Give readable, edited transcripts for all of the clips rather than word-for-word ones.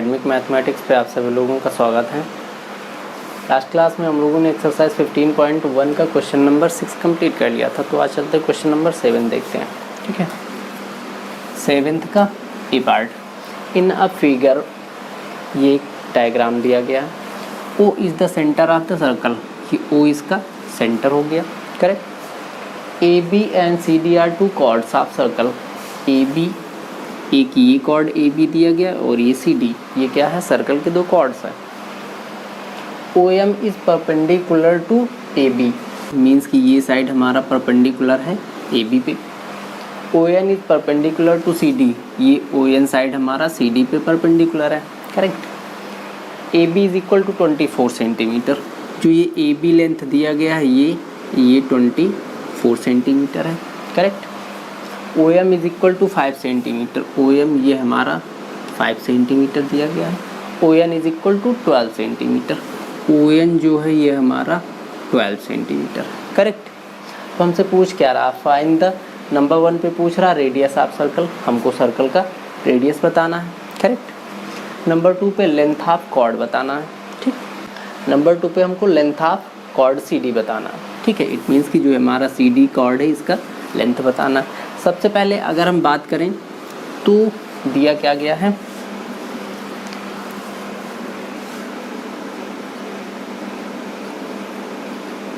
Academic mathematics पे आप सभी लोगों का स्वागत है। लास्ट क्लास में हम लोगों ने एक्सरसाइज 15.1 का क्वेश्चन नंबर 6 कंप्लीट कर लिया था, तो आज चलते क्वेश्चन नंबर 7 देखते हैं। ठीक है, 7th का ई पार्ट। इन अ फिगर, ये एक डायग्राम दिया गया है। O is the centre of the circle, कि ओ इसका सेंटर हो गया। Correct. A B and C D are two chords of circle. A B, एक ये कॉर्ड ए बी दिया गया और ये सी डी, ये क्या है, सर्कल के दो कॉर्ड्स हैं। O M is perpendicular to A B, means कि ये साइड हमारा परपेंडिकुलर है ए बी पे। O N is perpendicular to C D, ये ओ एन साइड हमारा सी डी पे परपेंडिकुलर है। Correct. A B is equal to 24 centimetre, जो ये ए बी लेंथ दिया गया है ये 24 सेंटीमीटर है। Correct. O M is equal to 5 centimetre, O M ये हमारा 5 सेंटीमीटर दिया गया है। O N is equal to 12 centimetre, O N जो है ये हमारा 12 सेंटीमीटर। करेक्ट। तो हमसे पूछ क्या रहा, फाइंड द, नंबर 1 पे पूछ रहा रेडियस ऑफ सर्कल, हमको सर्कल का रेडियस बताना है। करेक्ट। नंबर 2 पे लेंथ ऑफ कॉर्ड बताना है। ठीक। नंबर 2 पे हमको length of chord C D बताना है। ठीक है, इट मीन्स कि जो हमारा सी डी कॉर्ड है इसका लेंथ बताना है। सबसे पहले अगर हम बात करें तो दिया क्या गया है,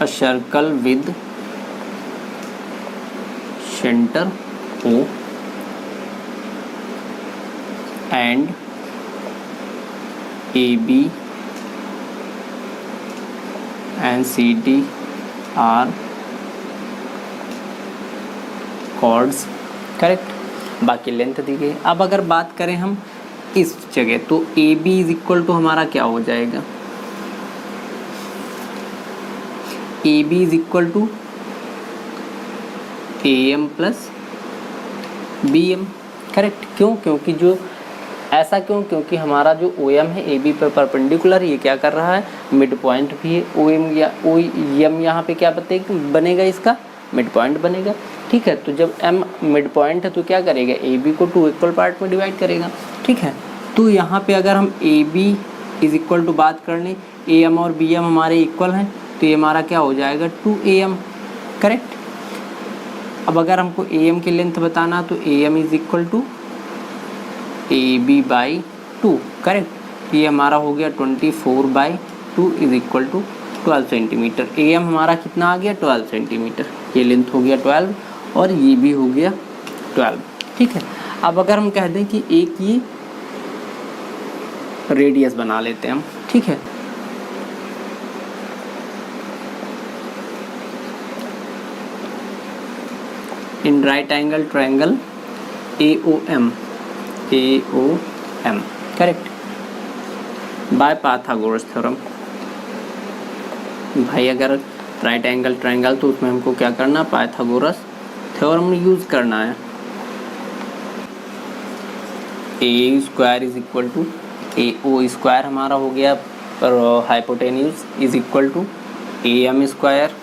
a circle with centre O and AB and CD are chords. Correct. बाकी लेंथ दी गई। अब अगर बात करें हम इस जगह, तो A B is equal to हमारा क्या हो जाएगा, A B is equal to A M plus B M. Correct. क्यों, क्योंकि जो ऐसा क्यों, क्योंकि हमारा जो ओ एम है ए बी पर परपेंडिकुलर, ये क्या कर रहा है, मिड पॉइंट भी है। ओ एम या ओ एम यहाँ पे क्या बनेगा, इसका मिड पॉइंट बनेगा। ठीक है, तो जब m मिड पॉइंट है तो क्या करेगा, ए बी को 2 इक्वल पार्ट में डिवाइड करेगा। ठीक है, तो यहाँ पे अगर हम A B is equal to बात कर लें, ए एम और बी एम हमारे इक्वल हैं, तो ये हमारा क्या हो जाएगा 2am। करेक्ट। अब अगर हमको ए एम की लेंथ बताना तो A M is equal to A B by 2। Correct. ये हमारा हो गया 24/2 is equal to 12 centimetre. A M हमारा कितना आ गया, 12 सेंटीमीटर। ये लेंथ हो गया 12 और ये भी हो गया 12। ठीक है, अब अगर हम कह दें कि एक ये रेडियस बना लेते हैं हम। ठीक है, in right angle triangle AOM, correct, by Pythagoras theorem. भाई अगर राइट एंगल ट्रायंगल तो उसमें हमको क्या करना, पाइथागोरस थ्योरम यूज़ करना है। A square is equal to A O square हमारा हो गया, पर hypotenuse is equal to A M square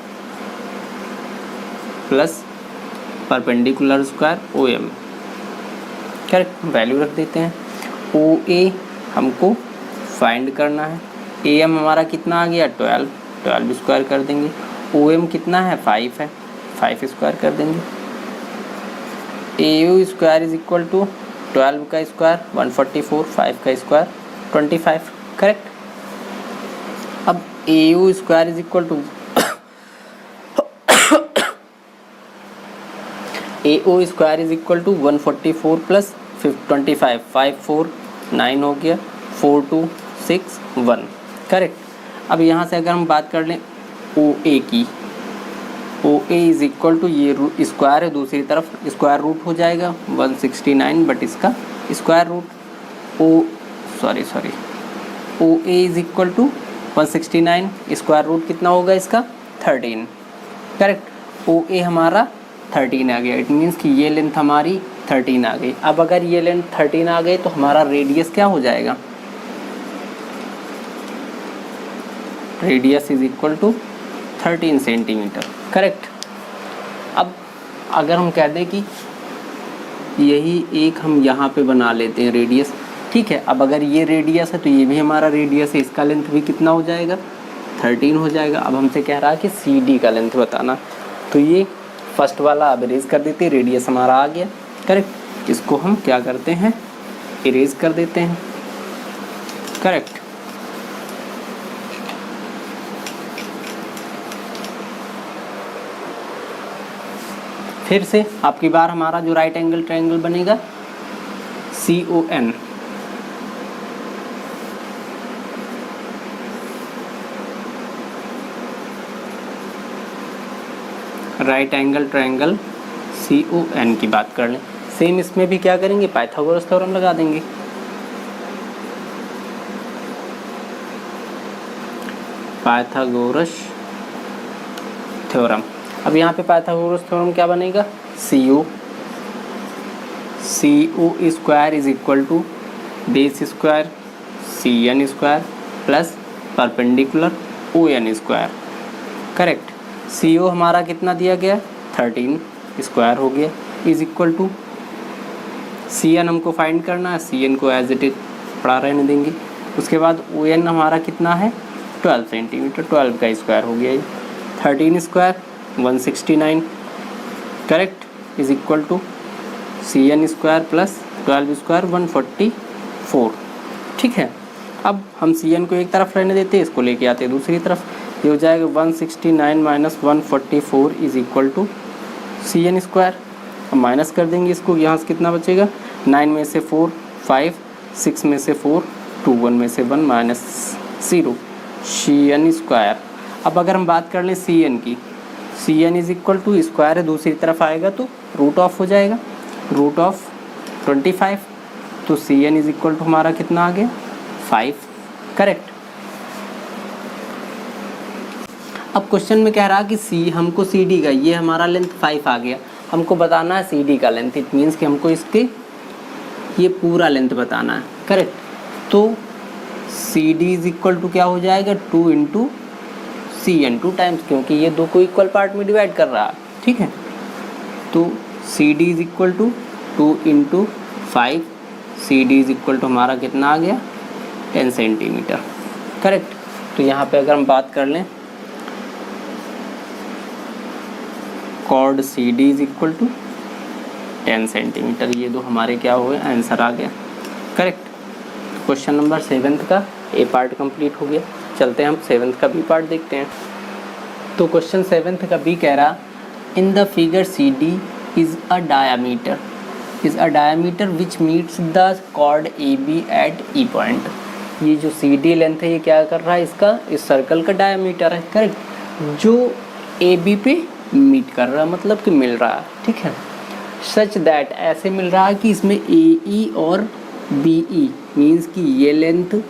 plus perpendicular square O M. Correct, value रख देते हैं। ओ ए हमको फाइंड करना है, ए एम हमारा कितना आ गया 12 स्क्वायर कर देंगे। ओ एम कितना है 5 है, 5 स्क्वायर कर देंगे। A U square is equal to 12 का स्क्वायर 144, 5 का स्क्वायर 25। करेक्ट। अब A U square is equal to A O square is equal to 144 plus 25, 5 4 9 हो गया, 4 2 6 1। करेक्ट। अब यहाँ से अगर हम बात कर लें ओ ए की, ओ ए इज इक्वल टू ये स्क्वायर है, दूसरी तरफ स्क्वायर रूट हो जाएगा 169, बट इसका square root O A is equal to 169, square root कितना होगा इसका 13। करेक्ट। ओ ए हमारा 13 आ गया, इट मीन्स कि ये लेंथ हमारी 13 आ गई। अब अगर ये लेंथ 13 आ गई तो हमारा रेडियस क्या हो जाएगा, radius is equal to 13 centimetre. Correct. अब अगर हम कह दें कि यही एक हम यहाँ पे बना लेते हैं रेडियस, ठीक है। अब अगर ये रेडियस है तो ये भी हमारा रेडियस है, इसका लेंथ भी कितना हो जाएगा 13 हो जाएगा। अब हमसे कह रहा है कि सी डी का लेंथ बताना, तो ये फर्स्ट वाला अब इरेज कर देते हैं, रेडियस हमारा आ गया। करेक्ट, इसको हम क्या करते हैं इरेज कर देते हैं। करेक्ट, फिर से आपकी बार हमारा जो राइट एंगल ट्रायंगल बनेगा CON, right angle triangle CON की बात कर लें। सेम इसमें भी क्या करेंगे पाइथागोरस थ्योरम लगा देंगे। पाइथागोरस थ्योरम, अब यहाँ पे पाइथागोरस थ्योरम क्या बनेगा CO square is equal to base square CN square plus perpendicular ON square. Correct, CO हमारा कितना दिया गया 13 स्क्वायर हो गया इज इक्वल टू CN हमको फाइंड करना है, CN को एज इट इज पड़ा रहने देंगे। उसके बाद ON हमारा कितना है 12 सेंटीमीटर, 12 का स्क्वायर हो गया ये 13 square 169। Correct, is equal to CN square plus 12 square 144। ठीक है, अब हम CN को एक तरफ रहने देते हैं, इसको लेके आते हैं दूसरी तरफ। ये हो जाएगा 169 minus 144 is equal to CN square. अब माइनस कर देंगे इसको, यहाँ से कितना बचेगा 9 में से 4 5, 6 में से 4 2, 1 में से 1 माइनस 0 CN स्क्वायर। अब अगर हम बात कर लें CN की, CN is equal to square है, दूसरी तरफ आएगा तो रूट ऑफ हो जाएगा, रूट ऑफ 25, तो CN इज इक्वल टू हमारा कितना आ गया 5। करेक्ट, अब क्वेश्चन में कह रहा कि हमको CD का ये हमारा लेंथ 5 आ गया, हमको बताना है CD का लेंथ। इट मीन्स कि हमको इसके ये पूरा लेंथ बताना है। करेक्ट, तो CD इज इक्वल टू क्या हो जाएगा 2 इंटू CN 2 टाइम्स, क्योंकि ये दो को इक्वल पार्ट में डिवाइड कर रहा है। ठीक है, तो CD is equal to 2 into 5, CD is equal to हमारा कितना आ गया 10 सेंटीमीटर। करेक्ट, तो यहाँ पे अगर हम बात कर लें chord CD is equal to 10 centimetre, ये दो हमारे क्या हुए आंसर आ गया। करेक्ट, क्वेश्चन नंबर 7 का A पार्ट कंप्लीट हो गया। चलते हैं हम 7 का B पार्ट देखते हैं। तो क्वेश्चन 7 का B कह रहा in the figure CD is a diameter which meets the chord AB at E point. ये जो CD लेंथ है ये क्या कर रहा है, इसका इस सर्कल का डायमीटर है। करेक्ट, जो AB पे मीट कर रहा है, मतलब कि मिल रहा है। ठीक है, सच दैट ऐसे मिल रहा है कि इसमें AE और BE मीन्स कि ये लेंथ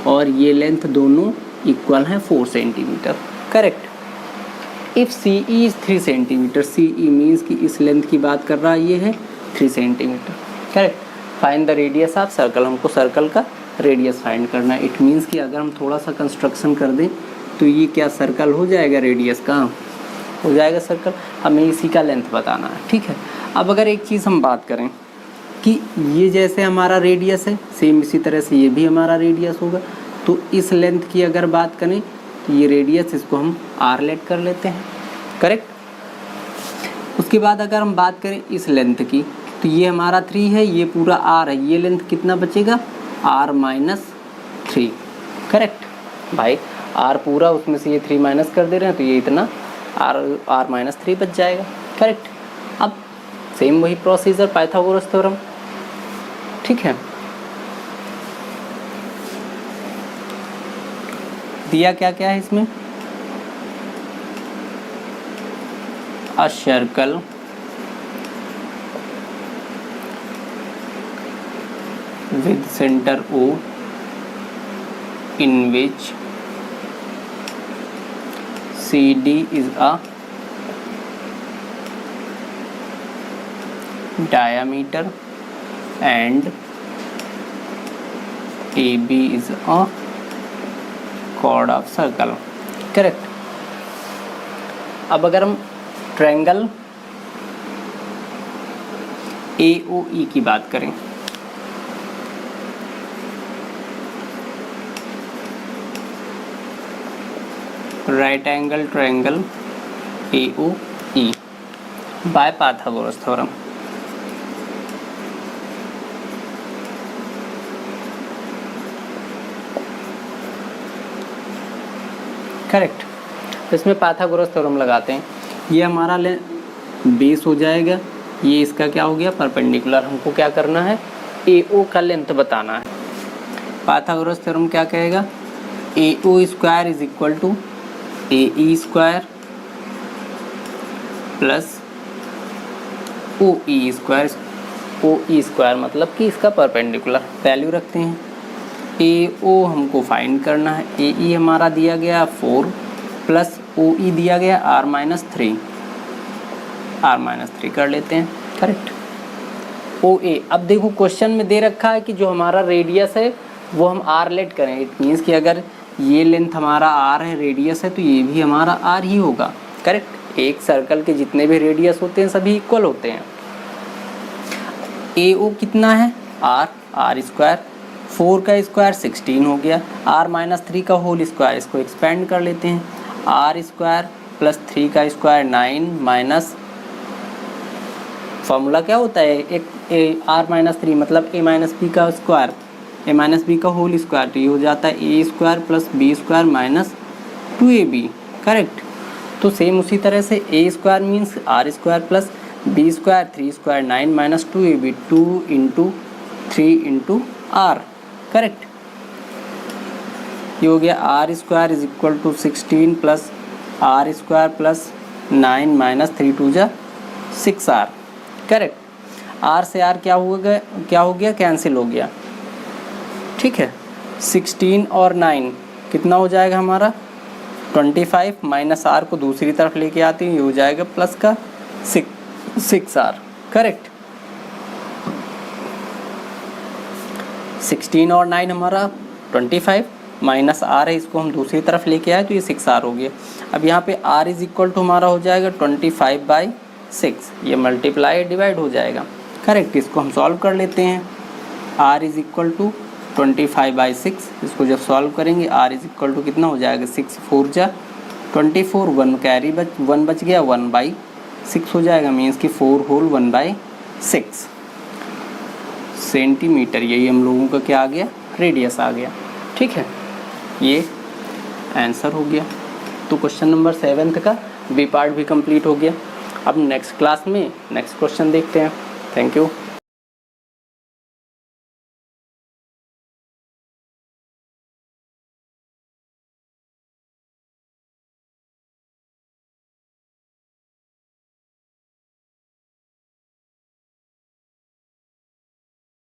और ये लेंथ दोनों इक्वल हैं 4 centimetre. Correct, if CE is 3 centimetre, CE means कि इस लेंथ की बात कर रहा है, ये है 3 centimetre. Correct, find the radius of circle, हमको सर्कल का रेडियस फाइंड करना है। इट मीन्स कि अगर हम थोड़ा सा कंस्ट्रक्शन कर दें तो ये क्या सर्कल हो जाएगा, रेडियस का हो जाएगा सर्कल, हमें इसी का लेंथ बताना है। ठीक है, अब अगर एक चीज़ हम बात करें कि ये जैसे हमारा रेडियस है, सेम इसी तरह से ये भी हमारा रेडियस होगा, तो इस लेंथ की अगर बात करें तो ये रेडियस, इसको हम R लेट कर लेते हैं। करेक्ट, उसके बाद अगर हम बात करें इस लेंथ की, तो ये हमारा 3 है, ये पूरा R है, ये लेंथ कितना बचेगा R माइनस 3। करेक्ट भाई, R पूरा, उसमें से ये 3 माइनस कर दे रहे हैं, तो ये इतना R माइनस 3 बच जाएगा। करेक्ट, अब सेम वही प्रोसीजर पाइथागोरस थ्योरम। ठीक है, दिया क्या क्या है इसमें, a circle with center O in which CD is a diameter and AB is a chord of circle. Correct, अब अगर हम ट्रायंगल AOE की बात करें, right angle triangle AOE by Pythagoras theorem. Correct. तो इसमें पाइथागोरस थ्योरम लगाते हैं। ये हमारा बेस हो जाएगा, ये इसका क्या हो गया परपेंडिकुलर। हमको क्या करना है AO का लेंथ बताना है। पाइथागोरस थ्योरम क्या कहेगा AO square is equal to AE square plus OE square. OE square मतलब कि इसका परपेंडिकुलर वैल्यू रखते हैं। AO हमको फाइंड करना है। AE हमारा दिया गया 4 प्लस OE दिया गया R-3। R-3 कर लेते हैं। करेक्ट। OA अब देखो क्वेश्चन में दे रखा है कि जो हमारा रेडियस है वो हम R लेट करें। इट मीन्स कि अगर ये लेंथ हमारा R है, रेडियस है, तो ये भी हमारा R ही होगा। करेक्ट। एक सर्कल के जितने भी रेडियस होते हैं सभी इक्वल होते हैं। AO कितना है R स्क्वायर, 4 का स्क्वायर 16 हो गया, R-3 का होल स्क्वायर, इसको एक्सपेंड कर लेते हैं। R स्क्वायर प्लस 3 का स्क्वायर 9 माइनस फॉर्मूला क्या होता है एक R-3 मतलब A-B का स्क्वायर, A-B का होल स्क्वायर, तो ये हो जाता है A square plus B square minus 2AB। Correct. तो सेम उसी तरह से A square means R square plus B square 3 square 9 minus 2AB, 2 into 3 into R। Correct. ये हो गया R square is equal to 16 plus R square plus 9 minus 3 2 जा 6R। Correct. R से R क्या हो गया कैंसिल हो गया। ठीक है। 16 और 9 कितना हो जाएगा हमारा 25 माइनस R को दूसरी तरफ लेके आते हैं, ये हो जाएगा प्लस का 6R। करेक्ट। 16 और 9 हमारा 25 माइनस R है, इसको हम दूसरी तरफ लेके आए तो ये 6R हो गया। अब यहाँ पे R इज इक्वल टू हमारा हो जाएगा 25/6, ये मल्टीप्लाई डिवाइड हो जाएगा। करेक्ट। इसको हम सॉल्व कर लेते हैं। R इज इक्वल टू 25/6, इसको जब सॉल्व करेंगे R इज इक्वल टू कितना हो जाएगा 6 4 जा 24, 1 कैरी 1 बच गया, 1/6 हो जाएगा, मीन्स कि 4 होल 1/6 सेंटीमीटर। यही हम लोगों का क्या आ गया रेडियस आ गया। ठीक है, ये आंसर हो गया। तो क्वेश्चन नंबर 7 का बी पार्ट भी कंप्लीट हो गया। अब नेक्स्ट क्लास में नेक्स्ट क्वेश्चन देखते हैं। Thank you.